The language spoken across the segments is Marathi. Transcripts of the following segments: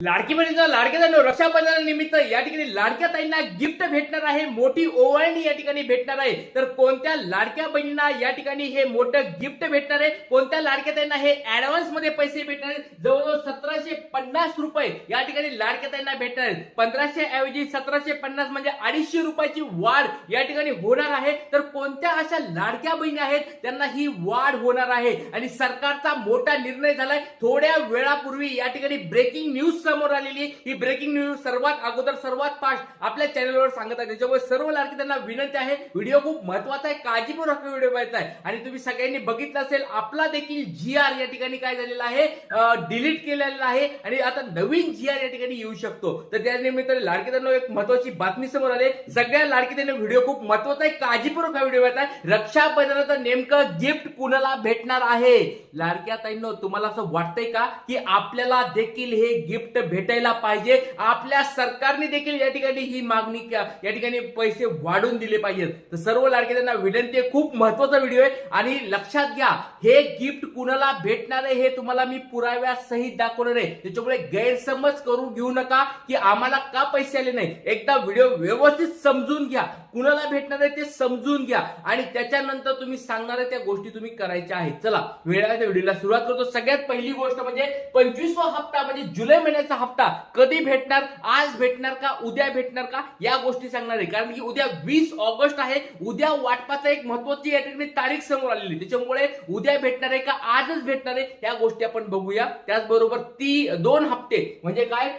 लाडकी बहिणीचा लाडक्या रक्षाबंधनानिमित्त या ठिकाणी लाडक्या ताईंना गिफ्ट भेटणार आहे, मोठी ओवाळणी या ठिकाणी भेटणार आहे। तर कोणत्या लाडक्या बहिणींना या ठिकाणी हे मोठं गिफ्ट भेटणार आहे, कोणत्या लाडक्या ताईंना हे ऍडव्हान्स मध्ये पैसे भेटणार आहेत? जवळजवळ 1750 रुपये या ठिकाणी लाडक्या ताईंना भेटणार आहेत। 1500 ऐवजी 1750 म्हणजे 250 रुपयाची वाढ या ठिकाणी होणार आहे। तर कोणत्या अशा लाडक्या बहिणी आहेत त्यांना ही वाढ होणार आहे आणि सरकारचा मोठा निर्णय झालाय। थोड्या वेळापूर्वी या ठिकाणी ब्रेकिंग न्यूज समोर आलेली, ही ब्रेकिंग न्यूज सर्वात अगोदर सर्वात फास्ट आपल्या चॅनलवर सांगत आहे। त्याच्यामुळे सर्व लाडकी त्यांना विनंती आहे, व्हिडिओ खूप महत्त्वाचा आहे, काळजीपूर्वक व्हिडिओ पाहायचा आहे। आणि तुम्ही सगळ्यांनी बघितलं असेल आपला देखील जीआर या ठिकाणी काय झालेला आहे, डिलीट केलेला आहे आणि आता नवीन जीआर या ठिकाणी येऊ शकतो। तर त्या निमित्ताने लाडकी त्यांना एक महत्त्वाची बातमी समोर आली। सगळ्या लाडकी त्यांना व्हिडिओ खूप महत्त्वाचा आहे, काळजीपूर्वक हा व्हिडिओ पाहायचा आहे। रक्षाबंधनाचं नेमकं गिफ्ट कुणाला भेटणार आहे? लाडक्या ताईंनो, तुम्हाला असं वाटतंय का की आपल्याला देखील हे गिफ्ट भेटायला पाहिजे? आपल्या सरकारने देखील या ठिकाणी ही मागणी या ठिकाणी पैसे वाढवून दिले पाहिजेत। तर सर्व लाडके त्यांना विनंती आहे, खूप महत्त्वाचा व्हिडिओ आहे आणि लक्षात घ्या हे गिफ्ट कुणाला भेटणार आहे हे तुम्हाला मी पुराव्यासहित दाखवणार आहे। त्याच्यामुळे गैरसमज करून घेऊ नका की आम्हाला का पैसे आले नाही। एकदा व्हिडिओ व्यवस्थित समजून घ्या, कुणाला भेटणार आहे ते समजून घ्या आणि त्याच्यानंतर तुम्ही सांगणार आहे त्या गोष्टी तुम्ही करायच्या आहेत। चला वेळाच्या व्हिडिओला सुरुवात करतो। सगळ्यात पहिली गोष्ट म्हणजे 25वा हप्ता म्हणजे जुलै महिन्याचा हप्ता कधी भेटणार, आज भेटणार का, उद्या भेटणार का, या गोष्टी सांगणार आहे। कारण की उद्या 20 ऑगस्ट आहे, उद्या वाटपाचा एक महत्त्वाची या ठिकाणी तारीख समोर आलेली, त्याच्यामुळे उद्या भेटणार आहे का आजच भेटणार आहे या गोष्टी आपण बघूया। त्याचबरोबर 2 हप्ते म्हणजे काय,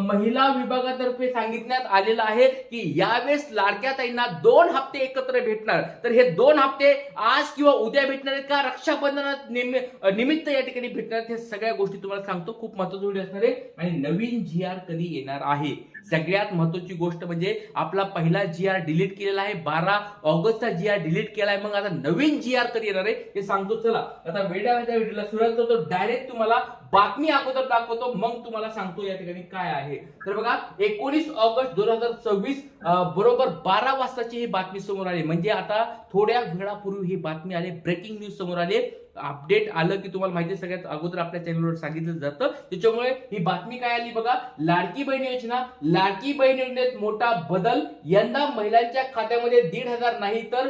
महिला विभागातर्फे सांगितण्यात आलेलं आहे की यावेळेस लाडक्या ताईंना 2 हप्ते एकत्र भेटणार। तर हे 2 हप्ते आज किंवा उद्या भेटणार आहेत का, रक्षाबंधनात निमित्त या ठिकाणी भेटणार, हे सगळ्या गोष्टी तुम्हाला सांगतो। खूप महत्त्वाचा व्हिडिओ असणार आहे आणि नवीन जीआर कधी येणार आहे। सगळ्यात महत्त्वाची गोष्ट म्हणजे आपला पहिला जीआर डिलीट केलेला आहे, 12 ऑगस्टचा जीआर डिलीट केलाय। मग आता नवीन जीआर कधी येणार आहे हे सांगतो। चला आता व्हिडिओला सुरुवात करतो, डायरेक्ट तुम्हाला बातमी अगोदर दाखवतो, मग तुम्हाला सांगतो या ठिकाणी काय आहे। तर बघा 19 ऑगस्ट 2024 बरोबर 12 वाजताची ही बातमी समोर आली। म्हणजे आता थोड्या वेळापूर्वी ही बातमी आली, ब्रेकिंग न्यूज समोर आली, अपडेट आलं की तुम्हाला माहिती सगळ्यात अगोदर आपल्या चॅनलवर सांगितलं जातं। त्याच्यामुळे ही बातमी काय आली बघा, लाडकी बहीण योजना, लाडकी बहीण योजनेत मोठा बदल, यंदा महिलांच्या खात्यामध्ये 1,500 नाही तर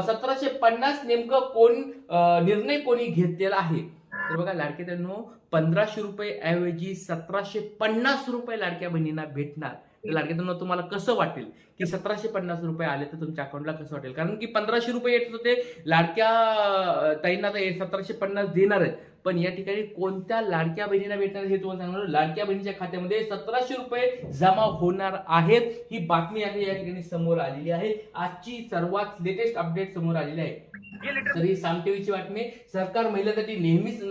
1750 नेमकं निर्णय कोणी घेतलेला आहे? तर बघा लाडके त्यांनो 1500 रुपये ऐवजी 1750 रुपये लाडक्या बहिणींना भेटणार। लाडक्या त्यांना तुम्हाला कसं वाटेल की 1750 रुपये आले तर तुमच्या अकाउंटला कसं वाटेल? कारण की 1500 रुपये येत होते, लाडक्या ताईंना तर 1750 देणार आहेत, पण या ठिकाणी कोणत्या लाडक्या बहिणीला भेटणार हे तुम्हाला सांगणार। लाडक्या बहिणीच्या खात्यामध्ये 1700 रुपये जमा होणार आहेत, ही बातमी या ठिकाणी समोर आलेली आहे। आजची सर्वात लेटेस्ट अपडेट समोर आलेली आहे। तर ही साम टीव्हीची बातमी, सरकार महिलांसाठी नेहमीच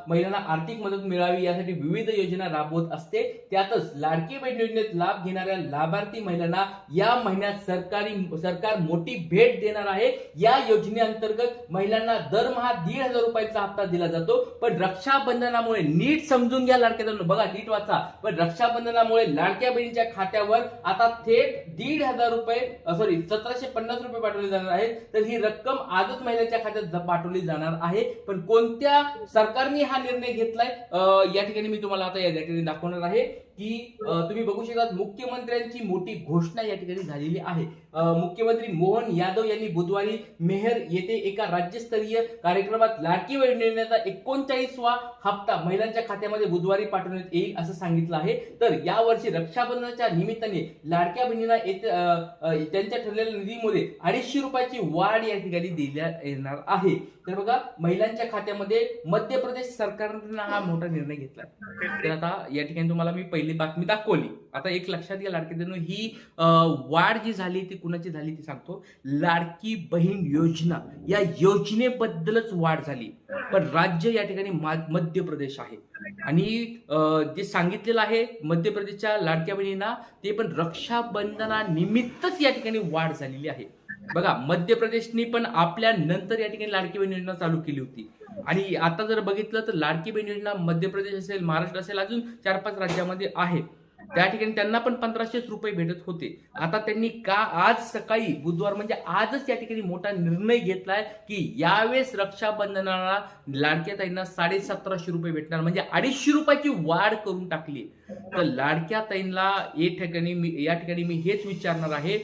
महिलांना आर्थिक मदत मिळावी यासाठी विविध योजना राबवत असते। त्यातच लाडकी बहीण योजनेत लाभ घेणाऱ्या लाभार्थी महिलांना या महिन्यात सरकार मोठी भेट देणार आहे। या योजनेअंतर्गत महिलांना दरमहा 1,500 रुपयाचा हप्ता दिला जातो। पण रक्षाबंधनामुळे, नीट समजून घ्या लाडक्या बघा, नीट वाचा, पण रक्षाबंधनामुळे लाडक्या बहिणीच्या खात्यावर आता थेट 1,500 रुपये 1750 रुपये पाठवले जाणार आहेत। तर ही रक्कम आजच महिलांच्या खात्यात पाठवली जाणार आहे। पण कोणत्या सरकारने हा निर्णय घेतलाय या ठिकाणी मी तुम्हाला आता या ठिकाणी दाखवणार आहे की तुम्ही बघू शकता मुख्यमंत्र्यांची मोठी घोषणा या ठिकाणी झालेली आहे। मुख्यमंत्री मोहन यादव यांनी बुधवारी मेहर येथे एका राज्यस्तरीय कार्यक्रमात लाडकी बहीण योजनेचा 39वा हप्ता महिलांच्या खात्यामध्ये बुधवारी पाठवण्यात येईल असं सांगितलं आहे। तर यावर्षी रक्षाबंधनाच्या निमित्ताने लाडक्या बहिणींना त्यांच्या ठरलेल्या निधीमध्ये 250 रुपयाची वाढ या ठिकाणी देण्यात येणार आहे। तर बघा महिलांच्या खात्यामध्ये मध्य प्रदेश सरकारने हा मोठा निर्णय घेतला। तर आता या ठिकाणी तुम्हाला मी पहिली बातमी दाखवली। आता एक लक्षात घ्या लाडकी बहिणींनो, ही वाढ जी झाली ती कुणाची झाली ती सांगतो। लाडकी बहीण योजना या योजनेबद्दलच वाढ झाली, पण राज्य या ठिकाणी मध्य प्रदेश आहे आणि जे सांगितलेलं आहे मध्य प्रदेशच्या लाडक्या बहिणींना ते पण रक्षाबंधनानिमित्तच या ठिकाणी वाढ झालेली आहे। बघा मध्य प्रदेशने पण आपल्या नंतर या ठिकाणी लाडकी बहीण योजना चालू केली होती आणि आता जर बघितलं तर लाडकी बहीण योजना मध्य प्रदेश असेल, महाराष्ट्र असेल, अजून 4-5 राज्यामध्ये आहे। त्या ठिकाणी त्यांना पण 1500 रुपये भेटत होते. आता त्यांनी का आज सकाळी बुधवार म्हणजे आजच या ठिकाणी मोठा निर्णय घेतलाय की यावेळेस रक्षाबंधनाला लाडक्या ताईंना 1750 रुपये भेटणार, म्हणजे 250 रुपयाची वाढ करून टाकली. तर लाडक्या ताईंना या ठिकाणी मी हेच विचारणार आहे,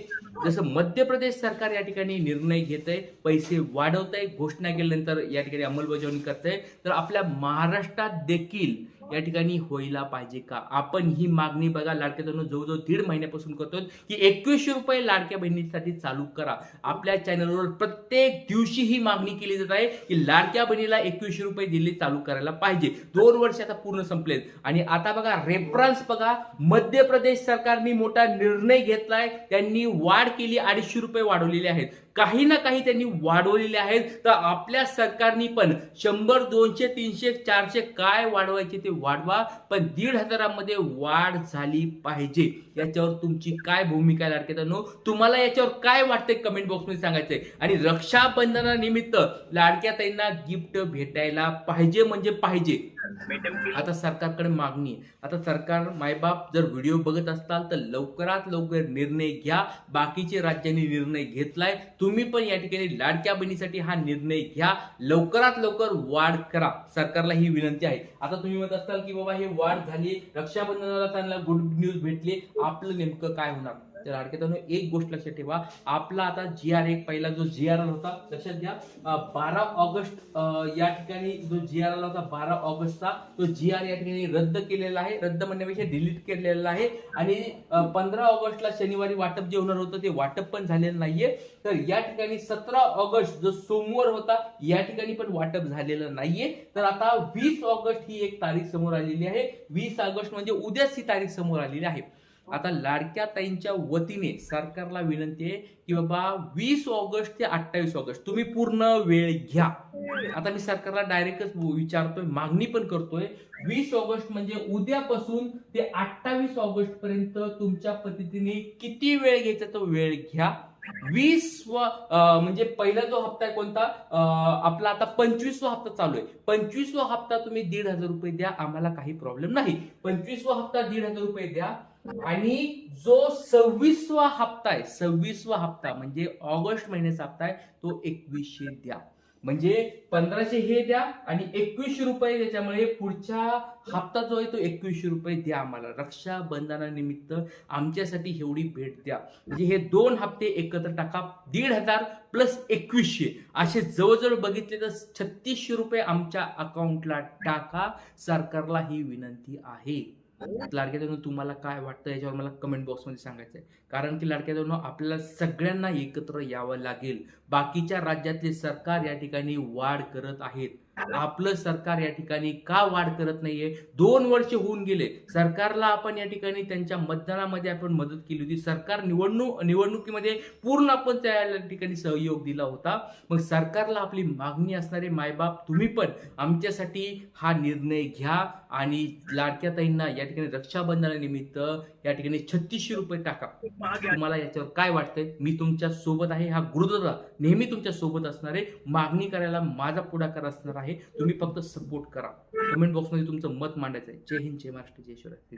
जसं मध्य प्रदेश सरकार या ठिकाणी निर्णय घेत आहे, पैसे वाढवत आहे, घोषणा केल्यानंतर या ठिकाणी अंमलबजावणी करत आहे, तर आपल्या महाराष्ट्रात देखील या ठिकाणी व्हायला पाहिजे का? आपण ही मागणी बघा लाडक्या बहिणींनो जवळजवळ 1.5 महिन्यापासून करतोय की 2100 रुपये लाडक्या बहिणींसाठी चालू करा. आपल्या चॅनलवर प्रत्येक दिवशी ही मागणी केली जात आहे की लाडक्या बहिणीला 2100 रुपये दिले चालू करायला पाहिजे. 2 वर्ष आता पूर्ण संपलेत आणि आता बघा रेफरन्स बघा, मध्य प्रदेश सरकारने मोठा निर्णय घेतलाय, त्यांनी वाढ केली, 250 रुपये वाढवलेले आहेत. काही ना काही त्यांनी वाढवलेले आहेत. तर आपल्या सरकारने पण 100, 200, 300, 400 काय वाढवायचे ते वाढवा, पण 1500 मध्ये वाढ झाली पाहिजे. याच्यावर तुमची काय भूमिका आहे लाडक्या बहिणींनो? तुम्हाला याच्यावर काय वाटतंय कमेंट बॉक्समध्ये सांगायचंय. आणि रक्षाबंधनानिमित्त लाडक्या ताईंना गिफ्ट भेटायला पाहिजे म्हणजे पाहिजे. आता सरकारकडे मागणी आहे. आता सरकार मायबाप जर व्हिडिओ बघत असताल तर लवकरात लवकर निर्णय घ्या. बाकीचे राज्यांनी निर्णय घेतलाय, तुम्ही पण या ठिकाणी लाडक्या बहिणीसाठी हा निर्णय घ्या. लवकरात लवकर वाढ करा. सरकारला ही विनंती आहे. आता तुम्ही म्हणत असताल की बाबा हे वाढ झाली, रक्षाबंधनाला त्यांना गुड न्यूज भेटली, आपलं नेमकं काय होणार? तर लाडक्या बहिणींनो एक गोष्ट लक्षात ठेवा, आपला आता GR1 पहिला जो GR आला होता लक्षात घ्या, 12 ऑगस्ट या ठिकाणी जो GR आला होता 12 ऑगस्टचा, तो GR या ठिकाणी रद्द केलेला आहे. रद्द म्हणण्यापेक्षा डिलीट केलेला आहे. आणि 15 ऑगस्टला शनिवारी वाटप जे होणार होतं ते वाटप पण झालेलं नाहीये. तर या ठिकाणी 17 ऑगस्ट जो सोमवार होता या ठिकाणी पण वाटप झालेलं नाहीये. तर आता 20 ऑगस्ट ही एक तारीख समोर आलेली आहे. 20 ऑगस्ट म्हणजे उद्याच ही तारीख समोर आलेली आहे. आता लाडक्या ताईंच्या वतीने सरकारला विनंती आहे की बाबा 20 ऑगस्ट ते 28 ऑगस्ट तुम्ही पूर्ण वेळ घ्या. आता मी सरकारला डायरेक्टच विचारतोय, मागणी पण करतोय, 20 ऑगस्ट म्हणजे उद्यापासून ते 28 ऑगस्ट पर्यंत तुमच्या पद्धतीने किती वेळ घ्यायचा तो वेळ घ्या. 20 म्हणजे पहिला जो हप्ता आहे कोणता, आपला आता 25वा हप्ता चालू आहे. 25वा हप्ता तुम्ही 1,500 रुपये द्या, आम्हाला काही प्रॉब्लेम नाही. 25वा हप्ता 1,500 रुपये द्या. आणि जो 26वा हप्ता आहे, 26वा हप्ता म्हणजे ऑगस्ट महिन्याचा हप्ता आहे, तो 2100 द्या. म्हणजे 1500 हे द्या आणि 2100 रुपये, त्याच्यामुळे पुढचा हप्ता जो आहे तो 2100 रुपये द्या आम्हाला. रक्षाबंधनानिमित्त आमच्यासाठी एवढी भेट द्या. म्हणजे हे 2 हप्ते एकत्र टाका, 1,500 प्लस 2100 असे जवळजवळ बघितले तर 3600 रुपये आमच्या अकाउंटला टाका. सरकारला ही विनंती आहे. लाडक्या बहिणींनो तुम्हाला काय वाटतं याच्यावर मला कमेंट बॉक्समध्ये सांगायचं आहे. कारण की लाडक्या बहिणींनो आपल्याला सगळ्यांना एकत्र यावं लागेल. बाकीच्या राज्यातले सरकार या ठिकाणी वाढ करत आहेत, आपलं सरकार या ठिकाणी का वाढ करत नाहीये? 2 वर्ष होऊन गेले. सरकारला आपण या ठिकाणी त्यांच्या मतदानामध्ये आपण मदत केली होती. सरकार निवडणुकीमध्ये पूर्ण आपण त्या ठिकाणी सहयोग दिला होता. मग सरकारला आपली मागणी असणारे मायबाप तुम्ही पण आमच्यासाठी हा निर्णय घ्या आणि लाडक्या ताईंना या ठिकाणी रक्षाबंधनानिमित्त या ठिकाणी 3600 रुपये टाका. तुम्हाला याच्यावर काय वाटतंय? मी तुमच्या सोबत आहे. हा गुरुदादा नेहमी तुमच्या सोबत असणार आहे. मागणी करायला माझा पुढाकार असणार आहे. तुम्ही फक्त सपोर्ट करा. कमेंट बॉक्समध्ये तुमचं मत मांडायचं आहे. जय हिंद, जय महाराष्ट्र, जय शिवराय.